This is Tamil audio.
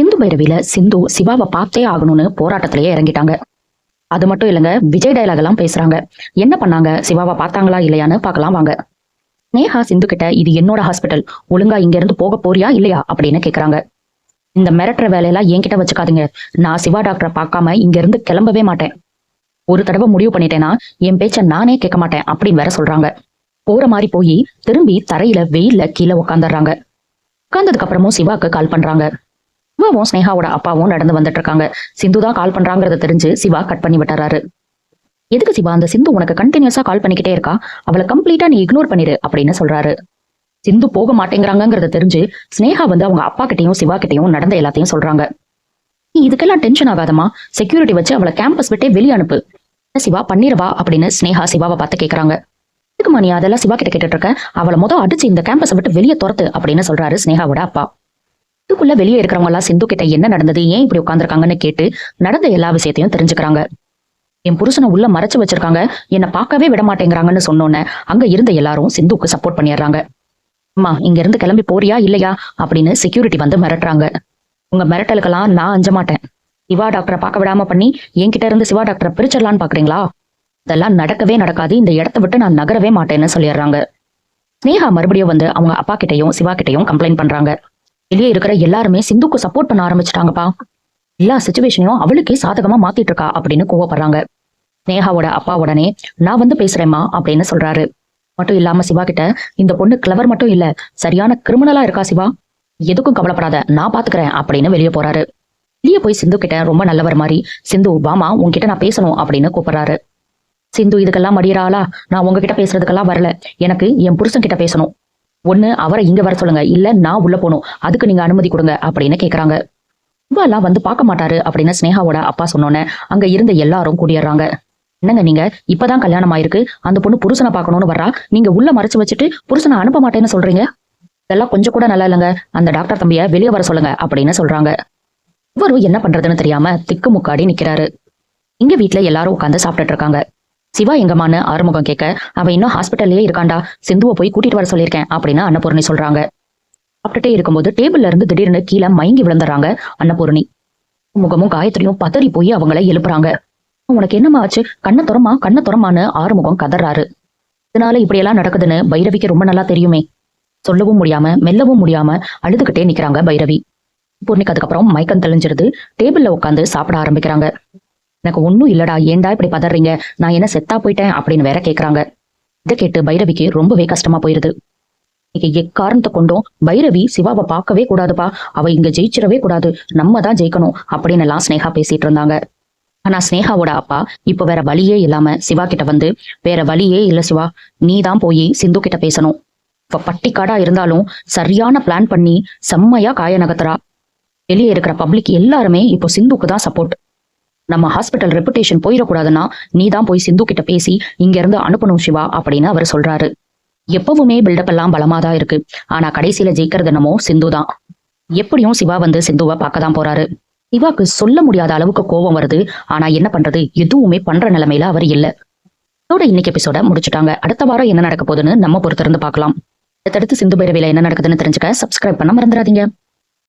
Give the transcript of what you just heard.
சிந்து பைரவியில சிந்து சிவாவை பார்த்தே ஆகணும்னு போராட்டத்திலேயே இறங்கிட்டாங்க. அது மட்டும் இல்லைங்க, விஜய் டயலாக் எல்லாம் பேசுறாங்க. என்ன பண்ணாங்க, சிவாவை பார்த்தாங்களா இல்லையான்னு பார்க்கலாம் வாங்க. நேஹா சிந்து கிட்ட இது என்னோட ஹாஸ்பிட்டல், ஒழுங்கா இங்க இருந்து போக போறியா இல்லையா அப்படின்னு கேக்குறாங்க. இந்த மிரட்டுற வேலையெல்லாம் என்கிட்ட வச்சுக்காதீங்க, நான் சிவா டாக்டரை பார்க்காம இங்க இருந்து கிளம்பவே மாட்டேன். ஒரு தடவை முடிவு பண்ணிட்டேன்னா என் பேச்ச நானே கேட்க மாட்டேன் அப்படின்னு வேற சொல்றாங்க. போற மாதிரி போய் திரும்பி தரையில வெயில்ல கீழே உட்காந்துடுறாங்க. உட்கார்ந்ததுக்கு அப்புறமும் சிவாக்கு கால் பண்றாங்க. சிவாவும் ஸ்னேகாவோட அப்பாவும் நடந்து வந்துட்டு இருக்காங்க. சிந்து தான் கால் பண்றாங்கிறத தெரிஞ்சு சிவா கட் பண்ணி விட்டுறாரு. எதுக்கு சிவா, அந்த சிந்து உனக்கு கண்டினியூஸா கால் பண்ணிக்கிட்டே இருக்கா, அவளை கம்ப்ளீட்டா நீ இக்னோர் பண்ணிரு அப்படின்னு சொல்றாரு. சிந்து போக மாட்டேங்கிறாங்கிறத தெரிஞ்சு ஸ்னேகா வந்து அவங்க அப்பா கிட்டையும் சிவா கிட்டையும் நடந்த எல்லாத்தையும் சொல்றாங்க. நீ இதுக்கெல்லாம் டென்ஷன் ஆகாதமா, செக்யூரிட்டி வச்சு அவளை கேம்பஸ் விட்டே வெளியே அனுப்பு. சிவா பண்ணிரவா அப்படின்னு ஸ்னேகா சிவாவை பார்த்து கேக்குறாங்க. இதுக்குமா நீ அதெல்லாம் சிவா கிட்ட கேட்டுட்டு இருக்க, அவளை மொதல் அடிச்சு இந்த கேம்பஸை விட்டு வெளியே துரத்து அப்படின்னு சொல்றாரு ஸ்னேகாவோட அப்பா. இதுக்குள்ள வெளியே இருக்கிறவங்க எல்லாம் சிந்து கிட்ட என்ன நடந்தது, ஏன் இப்படி உட்காந்துருக்காங்கன்னு கேட்டு நடந்த எல்லா விஷயத்தையும் தெரிஞ்சுக்கிறாங்க. என் புருஷனை உள்ள மறைச்சு வச்சிருக்காங்க, என்னை பார்க்கவே விட மாட்டேங்கிறாங்கன்னு சொன்னோன்னே அங்க இருந்த எல்லாரும் சிந்துக்கு சப்போர்ட் பண்ணிடுறாங்க. அம்மா இங்க இருந்து கிளம்பி போறியா இல்லையா அப்படின்னு செக்யூரிட்டி வந்து மிரட்டுறாங்க. உங்க மிரட்டலுக்கெல்லாம் நான் அஞ்ச மாட்டேன். சிவா டாக்டரை பார்க்க விடாம பண்ணி என்கிட்ட இருந்து சிவா டாக்டரை பிரிச்சிடலான்னு பாக்குறீங்களா? இதெல்லாம் நடக்கவே நடக்காது, இந்த இடத்த விட்டு நான் நகரவே மாட்டேன்னு சொல்லிடுறாங்க. ஸ்னேகா மறுபடியும் வந்து அவங்க அப்பா கிட்டையும் சிவா கிட்டையும் கம்ப்ளைண்ட் பண்றாங்க. வெளியே இருக்கிற எல்லாருமே சிந்துக்கு சப்போர்ட் பண்ண ஆரம்பிச்சிட்டாங்கப்பா, எல்லா சிச்சுவேஷனையும் அவளுக்கே சாதகமா மாத்திட்டு இருக்கா அப்படின்னு கோவப்படுறாங்க. ஸ்னேகாவோட அப்பா உடனே நான் வந்து பேசுறேம்மா அப்படின்னு சொல்றாரு. மட்டும் இல்லாம சிவா கிட்ட இந்த பொண்ணு கிளவர் மட்டும் இல்ல, சரியான கிரிமினலா இருக்கா சிவா, எதுக்கும் கவலைப்படாத நான் பாத்துக்கிறேன் அப்படின்னு வெளியே போறாரு. வெளியே போய் சிந்து கிட்ட ரொம்ப நல்லவர் மாதிரி சிந்து வாமா உன்கிட்ட நான் பேசணும் அப்படின்னு கூப்பிடுறாரு. சிந்து இதுக்கெல்லாம் மடியறாளா, நான் உங்ககிட்ட பேசுறதுக்கெல்லாம் வரல, எனக்கு என் புருஷன் கிட்ட பேசணும், ஒண்ணு அவரை இங்க வர சொல்லுங்க, இல்ல நான் உள்ள போகணும், அதுக்கு நீங்க அனுமதி கொடுங்க அப்படின்னு கேக்குறாங்க. இவெல்லாம் வந்து பார்க்க மாட்டாரு அப்படின்னு ஸ்னேகாவோட அப்பா சொன்னோன்னே அங்க இருந்த எல்லாரும் கூடிடுறாங்க. என்னங்க நீங்க, இப்பதான் கல்யாணம் ஆயிருக்கு, அந்த பொண்ணு புருஷனை பார்க்கணும்னு வர்றா, நீங்க உள்ள மறைச்சு வச்சுட்டு புருஷனை அனுப்ப மாட்டேன்னு சொல்றீங்க, இதெல்லாம் கொஞ்சம் கூட நல்லா இல்லைங்க, அந்த டாக்டர் தம்பிய வெளியே வர சொல்லுங்க அப்படின்னு சொல்றாங்க. இவரும் என்ன பண்றதுன்னு தெரியாம திக்கு முக்காடி நிக்கிறாரு. இங்க வீட்டுல எல்லாரும் உட்காந்து சாப்பிட்டுட்டு இருக்காங்க. சிவா எங்கம்மான்னு ஆறுமுகம் கேட்க, அவன் இன்னும் ஹாஸ்பிட்டல்லே இருக்காண்டா, சிந்துவை போய் கூட்டிட்டு வர சொல்லியிருக்கேன் அப்படின்னு அன்னபூர்ணி சொல்றாங்க. சாப்பிட்டுட்டே இருக்கும்போது டேபிள்ல இருந்து திடீர்னு கீழே மயங்கி விழுந்துறாங்க அன்னபூர்ணி. முகமும் காயத்ரியும் பதறி போய் அவங்கள எழுப்புறாங்க. உனக்கு என்னமா ஆச்சு, கண்ணை துறமான்னு ஆறுமுகம் கதறாரு. இதனால இப்படியெல்லாம் நடக்குதுன்னு பைரவிக்கு ரொம்ப நல்லா தெரியுமே. சொல்லவும் முடியாம மெல்லவும் முடியாம அழுதுகிட்டே நிக்கிறாங்க பைரவி. பூர்ணிக்கு அதுக்கப்புறம் மயக்கம் தெளிஞ்சிருது. டேபிள்ல உட்காந்து சாப்பிட ஆரம்பிக்கிறாங்க. எனக்கு ஒன்னும் இல்லடா, ஏண்டா இப்படி பதறீங்க, நான் என்ன செத்தா போயிட்டேன் அப்படின்னு வேற கேக்குறாங்க. இதை கேட்டு பைரவிக்கு ரொம்பவே கஷ்டமா போயிருது. இன்னைக்கு எக்காரணத்தை கொண்டும் பைரவி சிவாவை பார்க்கவே கூடாதுப்பா, அவ இங்க ஜெயிச்சிடவே கூடாது, நம்ம தான் ஜெயிக்கணும் அப்படின்னு எல்லாம் ஸ்னேகா பேசிட்டு இருந்தாங்க. ஆனா ஸ்னேகாவோட அப்பா இப்ப வேற வழியே இல்லாம சிவா கிட்ட வந்து, வேற வழியே இல்ல சிவா, நீ தான் போய் சிந்து கிட்ட பேசணும், இப்ப பட்டிக்காடா இருந்தாலும் சரியான பிளான் பண்ணி செம்மையா காய நகர்த்துறா, வெளியே இருக்கிற பப்ளிக் எல்லாருமே இப்போ சிந்துக்கு தான் சப்போர்ட், நம்ம ஹாஸ்பிட்டல் ரெப்புடேஷன் போயிடக்கூடாதுன்னா நீ தான் போய் சிந்து கிட்ட பேசி இங்க இருந்து அனுப்பணும் சிவா அப்படின்னு அவர் சொல்றாரு. எப்பவுமே பில்டப் எல்லாம் பலமாதான் இருக்கு, ஆனா கடைசியில ஜெயிக்கிறது என்னமோ சிந்து தான். எப்படியும் சிவா வந்து சிந்துவை பார்க்க தான் போறாரு. சிவாக்கு சொல்ல முடியாத அளவுக்கு கோபம் வருது, ஆனா என்ன பண்றது, எதுவுமே பண்ற நிலைமையில அவர் இல்ல. இதோட இன்னைக்கு எபிசோட முடிச்சுட்டாங்க. அடுத்த வாரம் என்ன நடக்க போகுதுன்னு நம்ம பொறுத்திருந்து பார்க்கலாம். அடுத்தடுத்து சிந்து பைரவியில என்ன நடக்குதுன்னு தெரிஞ்சுக்க சப்ஸ்கிரைப் பண்ண மறந்துடாதீங்க.